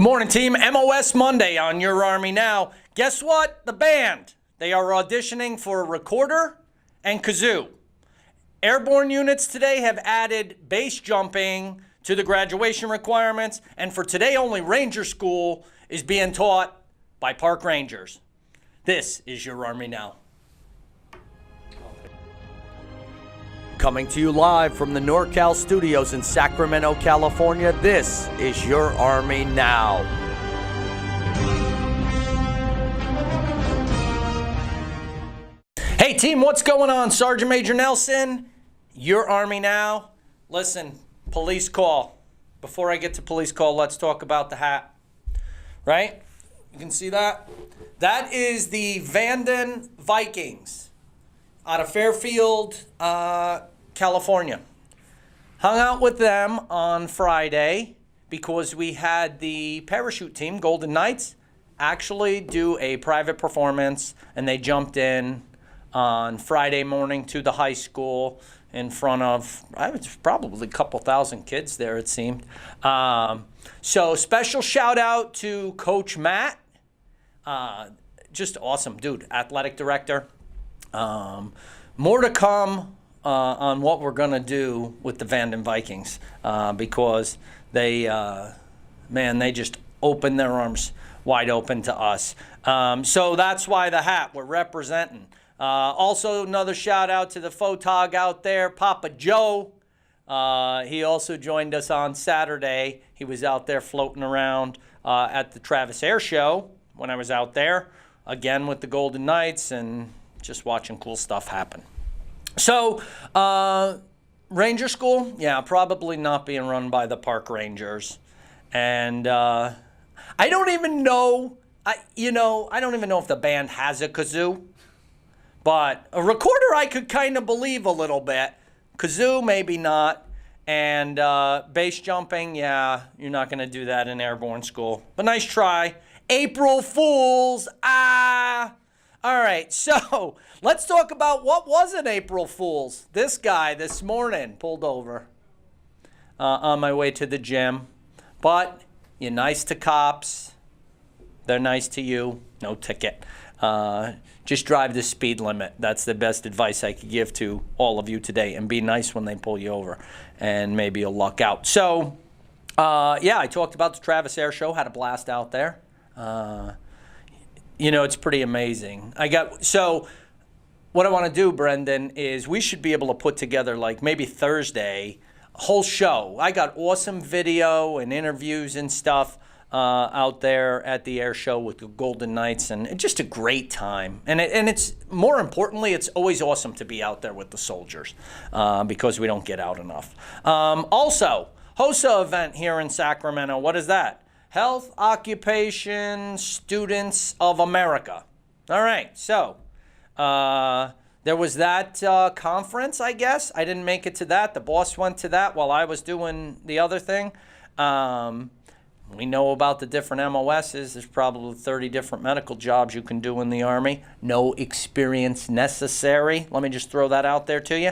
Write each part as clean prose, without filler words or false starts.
Good morning, team. MOS Monday on Your Army Now. Guess what? The band. They are auditioning for a recorder and kazoo. Airborne units today have added base jumping to the graduation requirements, and for today only, Ranger School is being taught by park rangers. This is Your Army Now. Coming to you live from the Norcal studios in Sacramento, California, this is Your Army Now. Hey team, what's going on? Sergeant Major Nelson, Your Army Now. Listen, police call. Before I get to police call, let's talk about the hat. Right? You can see that? That is the Vanden Vikings out of Fairfield, California. Hung out with them on Friday because we had the parachute team, Golden Knights, actually do a private performance, and they jumped in on Friday morning to the high school in front of, probably a couple thousand kids there, it seemed. So special shout out to Coach Matt. Just awesome dude, athletic director. More to come on what we're going to do with the Vanden Vikings because they just opened their arms wide open to us. So that's why the hat, we're representing. Also, another shout out to the photog out there, Papa Joe. He also joined us on Saturday. He was out there floating around at the Travis Air Show when I was out there, again with the Golden Knights, and just watching cool stuff happen. So, Ranger School, yeah, probably not being run by the park rangers. And I don't even know, I don't even know if the band has a kazoo. But a recorder I could kind of believe a little bit. Kazoo, maybe not. And base jumping, yeah, you're not going to do that in airborne school. But nice try. April Fools, All right, so let's talk about what was an April Fool's. This guy this morning pulled over on my way to the gym. But you're nice to cops. They're nice to you. No ticket. Just drive the speed limit. That's the best advice I could give to all of you today. And be nice when they pull you over. And maybe you'll luck out. So, yeah, I talked about the Travis Air Show. Had a blast out there. It's pretty amazing. So what I want to do, Brendan, is we should be able to put together, like maybe Thursday, a whole show. I got awesome video and interviews and stuff out there at the air show with the Golden Knights, and just a great time. And it's more importantly, it's always awesome to be out there with the soldiers because we don't get out enough. Also, HOSA event here in Sacramento. What is that? Health Occupation Students of America. All right, so there was that conference, I guess. I didn't make it to that. The boss went to that while I was doing the other thing. We know about the different MOSs. There's probably 30 different medical jobs you can do in the Army. No experience necessary. Let me just throw that out there to you.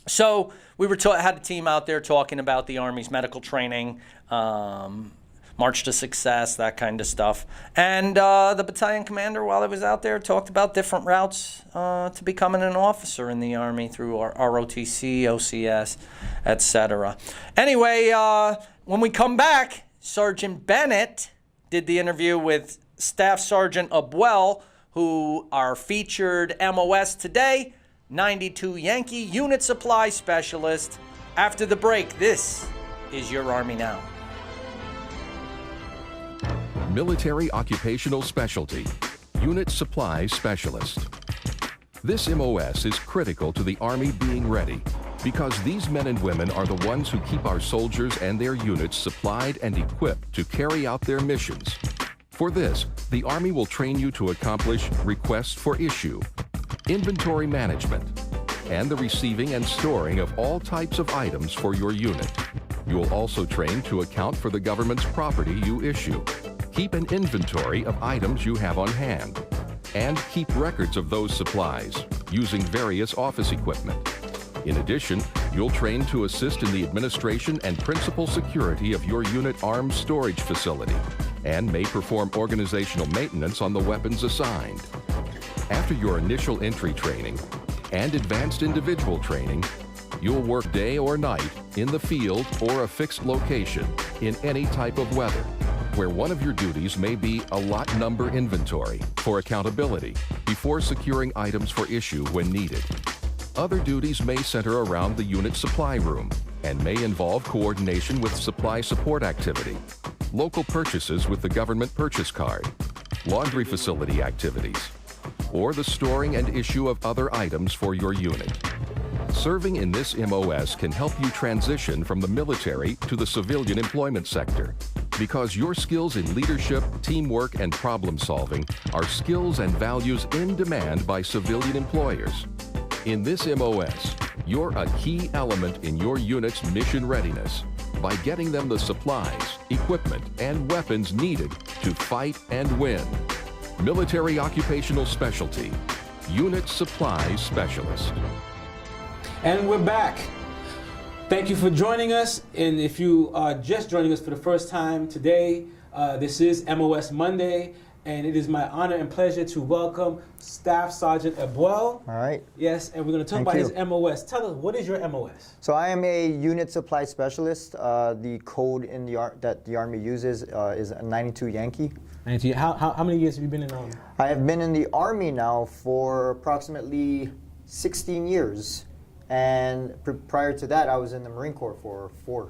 So we had a team out there talking about the Army's medical training, March to Success, that kind of stuff. And the battalion commander, while I was out there, talked about different routes to becoming an officer in the Army through our ROTC, OCS, etc. Anyway, when we come back, Sergeant Bennett did the interview with Staff Sergeant Abwell, who are featured MOS today, 92 Yankee Unit Supply Specialist. After the break, this is Your Army Now. Military Occupational Specialty, Unit Supply Specialist. This MOS is critical to the Army being ready because these men and women are the ones who keep our soldiers and their units supplied and equipped to carry out their missions. For this, the Army will train you to accomplish requests for issue, inventory management, and the receiving and storing of all types of items for your unit. You will also train to account for the government's property you issue, keep an inventory of items you have on hand, and keep records of those supplies using various office equipment. In addition, You'll train to assist in the administration and principal security of your unit arms storage facility and may perform organizational maintenance on the weapons assigned. After your initial entry training and advanced individual training, you'll work day or night in the field or a fixed location in any type of weather, where one of your duties may be a lot number inventory for accountability before securing items for issue when needed. Other duties may center around the unit supply room and may involve coordination with supply support activity, local purchases with the government purchase card, laundry facility activities, or the storing and issue of other items for your unit. Serving in this MOS can help you transition from the military to the civilian employment sector because your skills in leadership, teamwork, and problem solving are skills and values in demand by civilian employers. In this MOS, you're a key element in your unit's mission readiness by getting them the supplies, equipment, and weapons needed to fight and win. Military Occupational Specialty, Unit Supply Specialist. And we're back. Thank you for joining us. And if you are just joining us for the first time today, this is MOS Monday. And it is my honor and pleasure to welcome Staff Sergeant Abuel. All right. Yes, and we're going to talk about his MOS. Tell us, what is your MOS? So I am a unit supply specialist. The code in that the Army uses is a 92 Yankee. 92. How many years have you been in the Army? I have been in the Army now for approximately 16 years. And prior to that, I was in the Marine Corps for 4.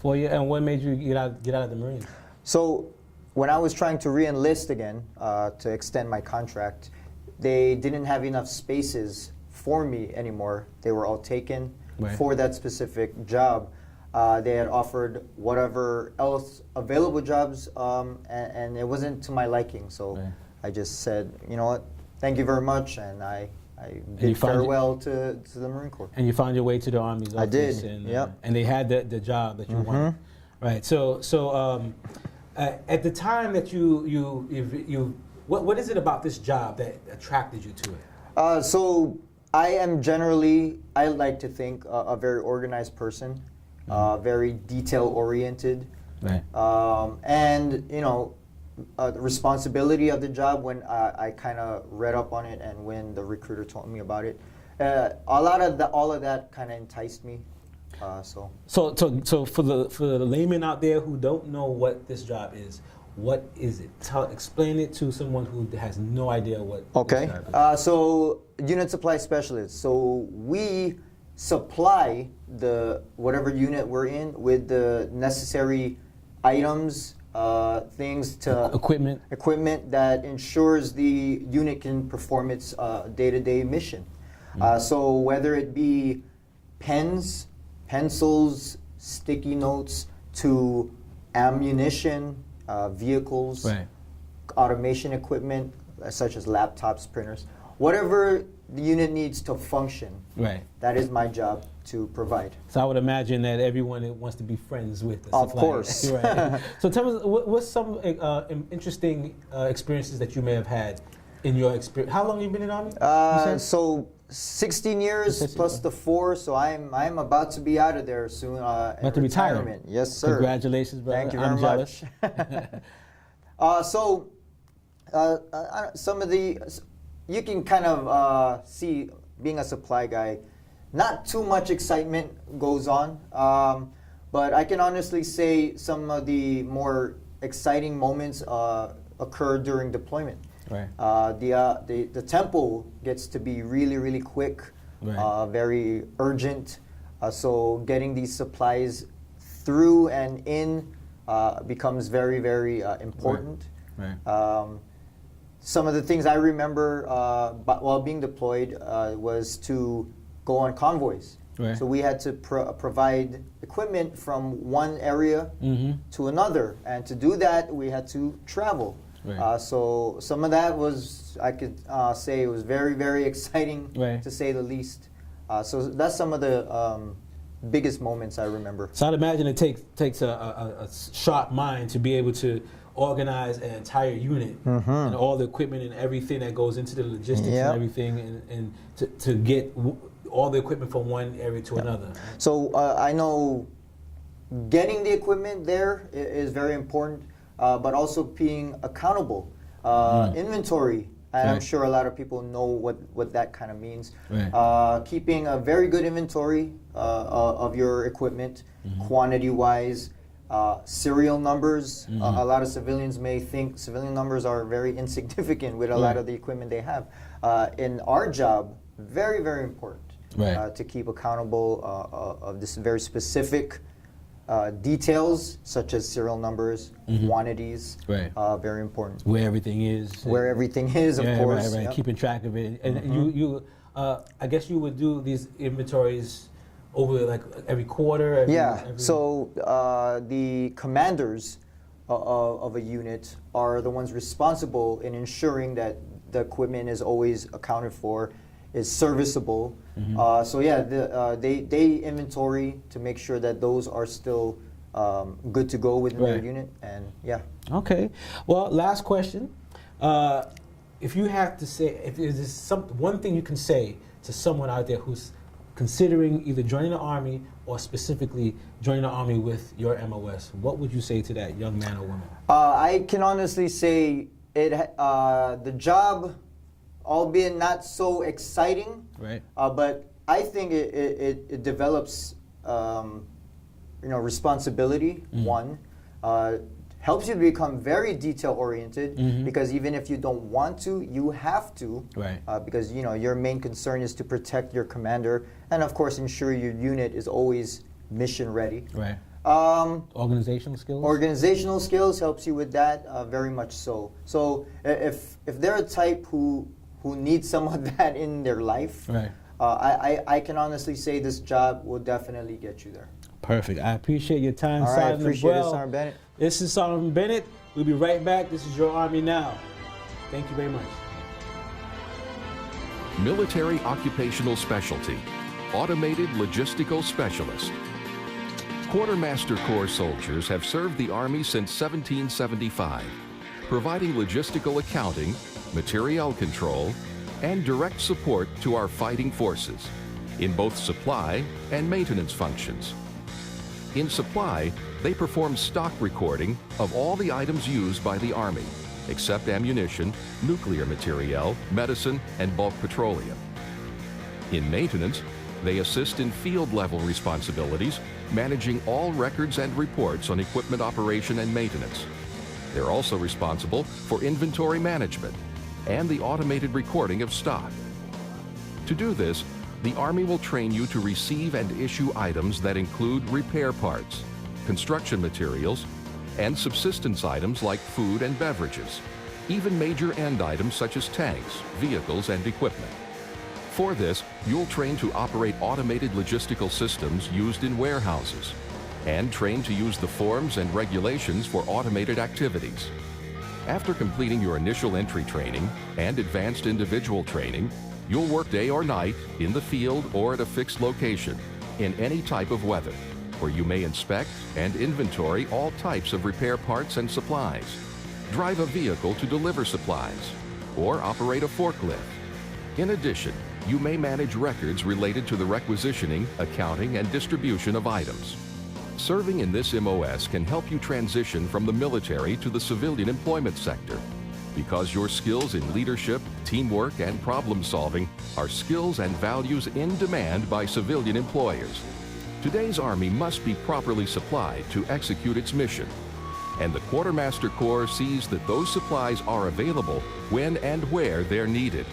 4 years. And what made you get out of the Marines? So when I was trying to re-enlist again to extend my contract, they didn't have enough spaces for me anymore. They were all taken for that specific job. They had offered whatever else available jobs, and it wasn't to my liking. So I just said, you know what, thank you very much, and I bid farewell to the Marine Corps. And you found your way to the Army's office. I did, and, and they had the job that you wanted. Right, so at the time that what is it about this job that attracted you to it? So I am generally, I like to think, a very organized person, very detail-oriented. Right. And, you know, the responsibility of the job, when I kind of read up on it and when the recruiter told me about it, all of that kind of enticed me. So for the layman out there who don't know what this job is, what is it? Explain it to someone who has no idea what this job is. So unit supply specialist. So we supply whatever unit we're in with the necessary items, things to equipment that ensures the unit can perform its day-to-day mission. So whether it be pens, pencils, sticky notes, to ammunition, vehicles, automation equipment such as laptops, printers, whatever the unit needs to function. That is my job to provide. So I would imagine that everyone wants to be friends with the Of supplier. course. So tell us, what's some interesting experiences that you may have had in your experience? How long have you been in the Army? So 16 years plus the 4, so I'm about to be out of there soon. About to retire? Retirement. Yes, sir. Congratulations, brother. Thank you very much. Some of the, you can kind of see, being a supply guy, not too much excitement goes on, but I can honestly say some of the more exciting moments occur during deployment. The tempo gets to be really, really quick, very urgent. So getting these supplies through and in becomes very, very important. Some of the things I remember while being deployed was to go on convoys. So we had to provide equipment from one area to another, and to do that we had to travel. So some of that was, I could say, it was very, very exciting, to say the least. So that's some of the biggest moments I remember. So I'd imagine it takes a sharp mind to be able to organize an entire unit and all the equipment and everything that goes into the logistics and everything, and to get all the equipment from one area to another. So I know getting the equipment there is very important, but also being accountable. Inventory, and I'm Right. sure a lot of people know what that kind of means. Right. Keeping a very good inventory of your equipment, quantity-wise, serial numbers. A lot of civilians may think civilian numbers are very insignificant with a lot of the equipment they have. In our job, very, very important Right. to keep accountable of this very specific details, such as serial numbers, quantities. Right. Very important. Where everything is. Where everything is, of course. Right, right. Yep. Keeping track of it. And you I guess you would do these inventories over like every quarter? So the commanders of a unit are the ones responsible in ensuring that the equipment is always accounted for, is serviceable. They inventory to make sure that those are still good to go within their unit, and Okay. Well, last question. If you have to say, if there's one thing you can say to someone out there who's considering either joining the Army or specifically joining the Army with your MOS, what would you say to that young man or woman? I can honestly say the job, albeit not so exciting, Right. but I think it develops responsibility. One, helps you to become very detail oriented, because even if you don't want to, you have to, Right. because your main concern is to protect your commander and of course ensure your unit is always mission ready. Right. Organizational skills? Organizational skills helps you with that, very much so. So if they're a type who needs some of that in their life, Right. I can honestly say this job will definitely get you there. Perfect. I appreciate your time, All right, Sergeant appreciate it, Abuel. Sergeant Bennett. This is Sergeant Bennett. We'll be right back. This is Your Army Now. Thank you very much. Military Occupational Specialty, Automated Logistical Specialist. Quartermaster Corps soldiers have served the Army since 1775, providing logistical accounting, materiel control, and direct support to our fighting forces in both supply and maintenance functions. In supply, they perform stock recording of all the items used by the Army, except ammunition, nuclear materiel, medicine, and bulk petroleum. In maintenance, they assist in field-level responsibilities, managing all records and reports on equipment operation and maintenance. They're also responsible for inventory management and the automated recording of stock. To do this, the Army will train you to receive and issue items that include repair parts, construction materials, and subsistence items like food and beverages, even major end items such as tanks, vehicles, and equipment. For this, you'll train to operate automated logistical systems used in warehouses, and train to use the forms and regulations for automated activities. After completing your initial entry training and advanced individual training, you'll work day or night, in the field or at a fixed location, in any type of weather, where you may inspect and inventory all types of repair parts and supplies, drive a vehicle to deliver supplies, or operate a forklift. In addition, you may manage records related to the requisitioning, accounting, and distribution of items. Serving in this MOS can help you transition from the military to the civilian employment sector, because your skills in leadership, teamwork, and problem solving are skills and values in demand by civilian employers. Today's Army must be properly supplied to execute its mission, and the Quartermaster Corps sees that those supplies are available when and where they're needed.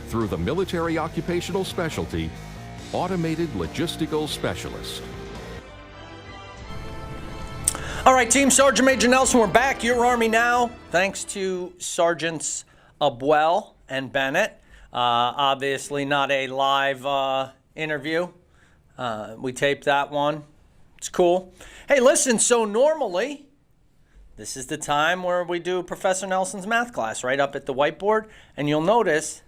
Through the Military Occupational Specialty, Automated Logistical Specialist. All right, Team Sergeant Major Nelson, we're back. Your Army Now. Thanks to Sergeants Abuel and Bennett. Obviously not a live interview. We taped that one. It's cool. Hey, listen, so normally, this is the time where we do Professor Nelson's math class right up at the whiteboard. And you'll notice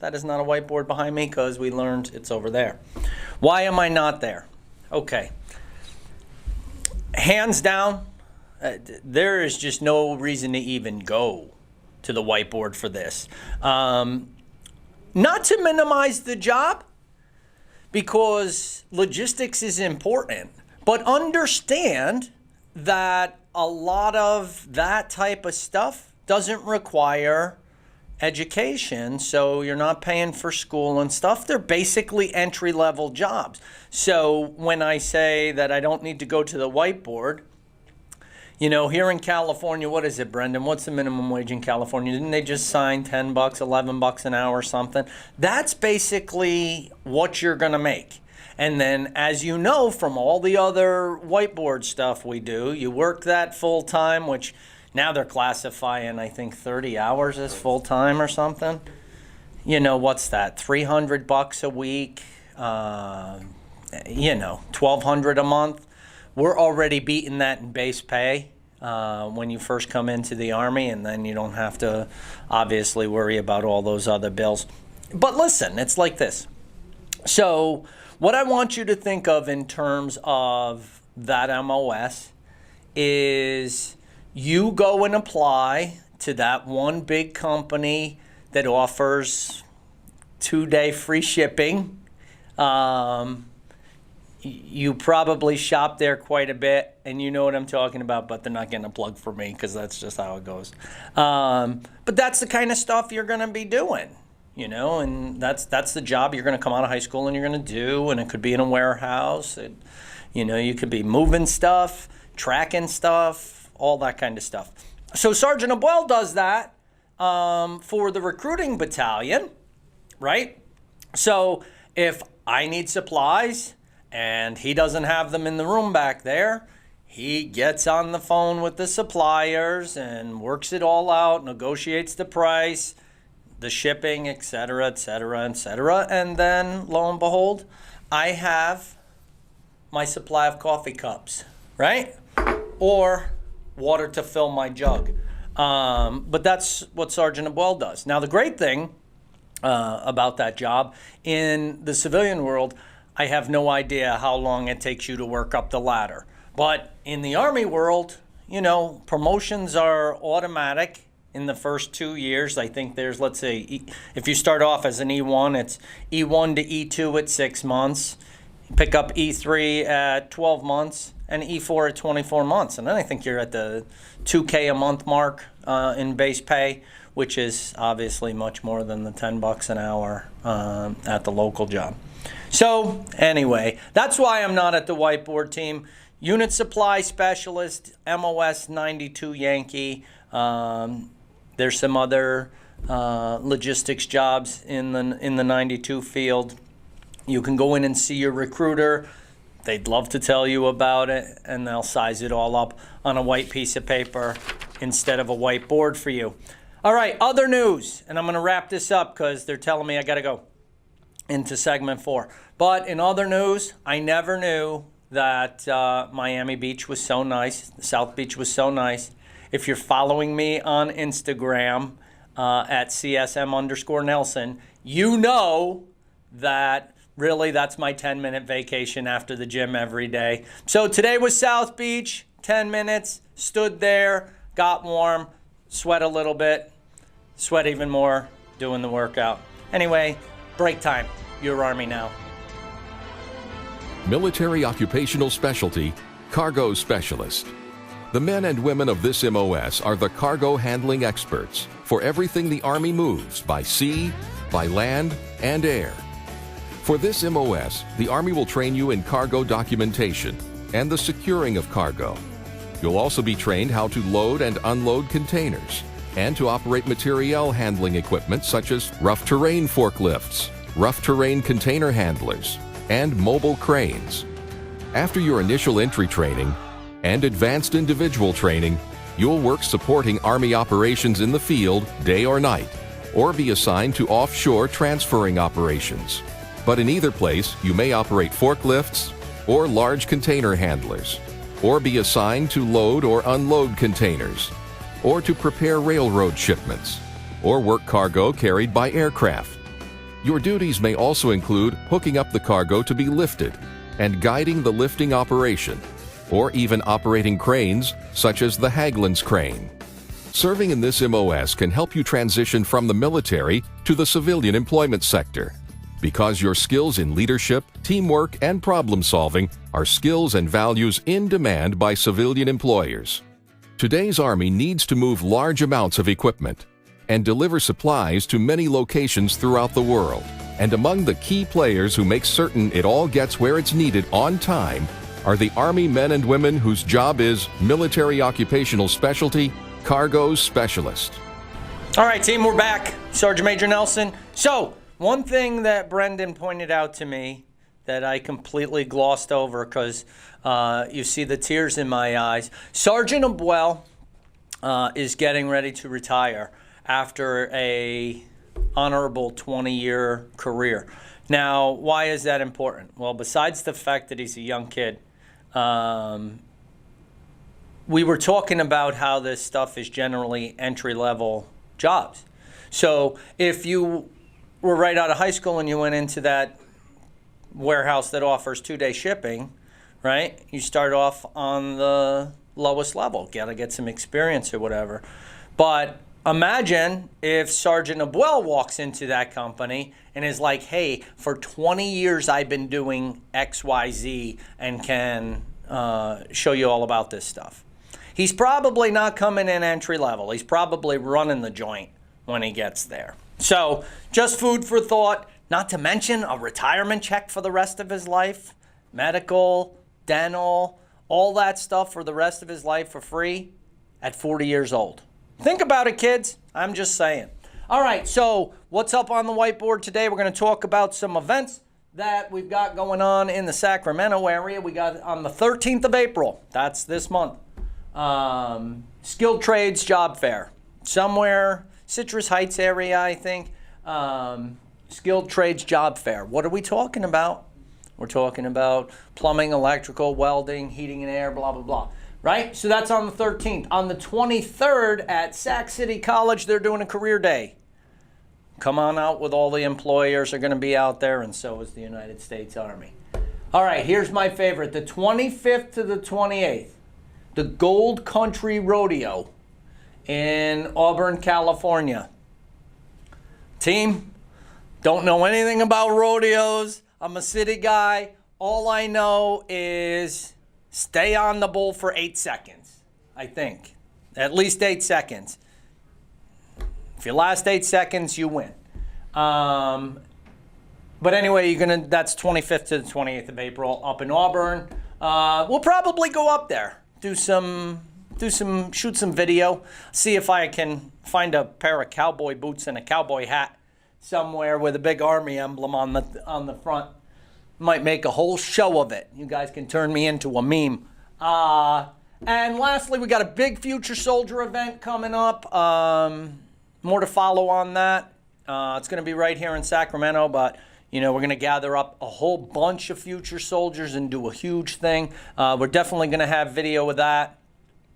that is not a whiteboard behind me because we learned it's over there. Why am I not there? Okay. Hands down, there is just no reason to even go to the whiteboard for this. Not to minimize the job, because logistics is important. But understand that a lot of that type of stuff doesn't require education, so you're not paying for school and stuff. They're basically entry-level jobs. So when I say that I don't need to go to the whiteboard, you know, here in California, what is it, Brendan? What's the minimum wage in California? Didn't they just sign $10, $11 an hour or something? That's basically what you're going to make. And then, as you know from all the other whiteboard stuff we do, you work that full time, which now they're classifying, I think, 30 hours as full time or something. You know, what's that? $300 a week, you know, $1,200 a month. We're already beating that in base pay when you first come into the Army, and then you don't have to obviously worry about all those other bills. But listen, it's like this. So what I want you to think of in terms of that MOS is you go and apply to that one big company that offers 2-day free shipping. You probably shop there quite a bit, and you know what I'm talking about, but they're not getting a plug for me because that's just how it goes. But that's the kind of stuff you're going to be doing. You know, and that's the job you're going to come out of high school and you're going to do, and it could be in a warehouse. You know, you could be moving stuff, tracking stuff, all that kind of stuff. So Sergeant Abuel does that for the recruiting battalion, right? So if I need supplies and he doesn't have them in the room back there, he gets on the phone with the suppliers and works it all out, negotiates the price, the shipping, et cetera, et cetera, et cetera. And then, lo and behold, I have my supply of coffee cups, right? Or water to fill my jug. But that's what Sergeant Abuel does. Now, the great thing about that job, in the civilian world, I have no idea how long it takes you to work up the ladder. But in the Army world, you know, promotions are automatic. In the first 2 years, I think there's, let's say, if you start off as an E1, it's E1 to E2 at 6 months, pick up E3 at 12 months, and E4 at 24 months. And then I think you're at the $2K a month mark in base pay, which is obviously much more than the $10 an hour at the local job. So anyway, that's why I'm not at the whiteboard team. Unit Supply Specialist, MOS 92 Yankee. There's some other logistics jobs in the 92 field. You can go in and see your recruiter. They'd love to tell you about it, and they'll size it all up on a white piece of paper instead of a whiteboard for you. All right, other news, and I'm going to wrap this up because they're telling me I got to go into segment 4. But in other news, I never knew that Miami Beach was so nice. South Beach was so nice. If you're following me on Instagram at CSM_Nelson, you know that really that's my 10-minute vacation after the gym every day. So today was South Beach, 10 minutes, stood there, got warm, sweat a little bit, sweat even more doing the workout. Anyway, break time. Your Army now. Military Occupational Specialty, Cargo Specialist. The men and women of this MOS are the cargo handling experts for everything the Army moves by sea, by land, and air. For this MOS, the Army will train you in cargo documentation and the securing of cargo. You'll also be trained how to load and unload containers and to operate materiel handling equipment such as rough terrain forklifts, rough terrain container handlers, and mobile cranes. After your initial entry training and advanced individual training, you'll work supporting Army operations in the field day or night, or be assigned to offshore transferring operations. But in either place, you may operate forklifts or large container handlers, or be assigned to load or unload containers, or to prepare railroad shipments, or work cargo carried by aircraft. Your duties may also include hooking up the cargo to be lifted and guiding the lifting operation, or even operating cranes such as the Haglund's crane. Serving in this MOS can help you transition from the military to the civilian employment sector. because your skills in leadership, teamwork, and problem solving are skills and values in demand by civilian employers. Today's Army needs to move large amounts of equipment and deliver supplies to many locations throughout the world. And among the key players who make certain it all gets where it's needed on time are the Army men and women whose job is Military Occupational Specialty Cargo Specialist. All right, team, we're back. Sergeant Major Nelson. So, one thing that Brendan pointed out to me that I completely glossed over because you see the tears in my eyes. Sergeant Abuel is getting ready to retire after a honorable 20-year career. Now, why is that important? Well, besides the fact that he's a young kid, we were talking about how this stuff is generally entry-level jobs. So if you were right out of high school and you went into that warehouse that offers 2-day shipping, right? You start off on the lowest level, gotta get some experience or whatever. But imagine if Sergeant Abuel walks into that company and is like, hey, for 20 years I've been doing XYZ and can show you all about this stuff. He's probably not coming in entry level. He's probably running the joint when he gets there. So just food for thought, not to mention a retirement check for the rest of his life, medical, dental, all that stuff for the rest of his life for free at 40 years old. Think about it, kids. I'm just saying. All right, so what's up on the whiteboard today? We're going to talk about some events that we've got going on in the Sacramento area. We got on the 13th of April, that's this month, Skilled Trades Job Fair. Somewhere, Citrus Heights area, I think. Skilled Trades Job Fair. What are we talking about? We're talking about plumbing, electrical, welding, heating and air, blah, blah, blah. Right? So that's on the 13th. On the 23rd at Sac City College, they're doing a career day. Come on out with all the employers are going to be out there, and so is the United States Army. All right, here's my favorite. The 25th to the 28th, the Gold Country Rodeo in Auburn, California. Team, don't know anything about rodeos. I'm a city guy. All I know is stay on the bull for 8 seconds, I think. At least 8 seconds. If you last 8 seconds, you win. But anyway, that's 25th to the 28th of April up in Auburn. We'll probably go up there, shoot some video, see if I can find a pair of cowboy boots and a cowboy hat somewhere with a big Army emblem on the front. Might make a whole show of it. You guys can turn me into a meme. And lastly, we got a big Future Soldier event coming up. More to follow on that. It's going to be right here in Sacramento, but we're going to gather up a whole bunch of future soldiers and do a huge thing. We're definitely going to have video of that.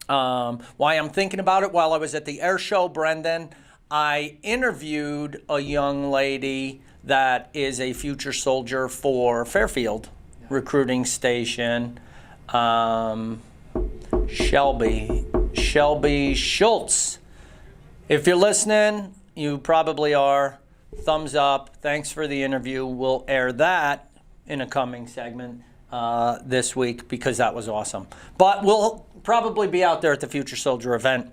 Why I'm thinking about it, while I was at the air show, Brendan, I interviewed a young lady that is a future soldier for Fairfield Recruiting Station. Shelby Schultz. If you're listening, you probably are. Thumbs up. Thanks for the interview. We'll air that in a coming segment this week because that was awesome. But we'll probably be out there at the Future Soldier event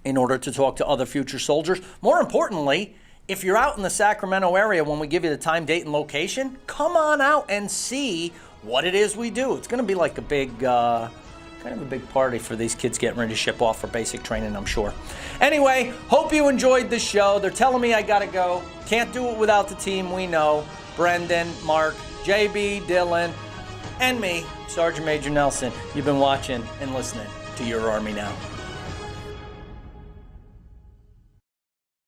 in order to talk to other future soldiers. More importantly, if you're out in the Sacramento area when we give you the time, date, and location, come on out and see what it is we do. It's going to be like a big, kind of a big party for these kids getting ready to ship off for basic training, I'm sure. Anyway, hope you enjoyed the show. They're telling me I got to go. Can't do it without the team we know. Brendan, Mark, JB, Dylan, and me, Sergeant Major Nelson. You've been watching and listening to Your Army Now.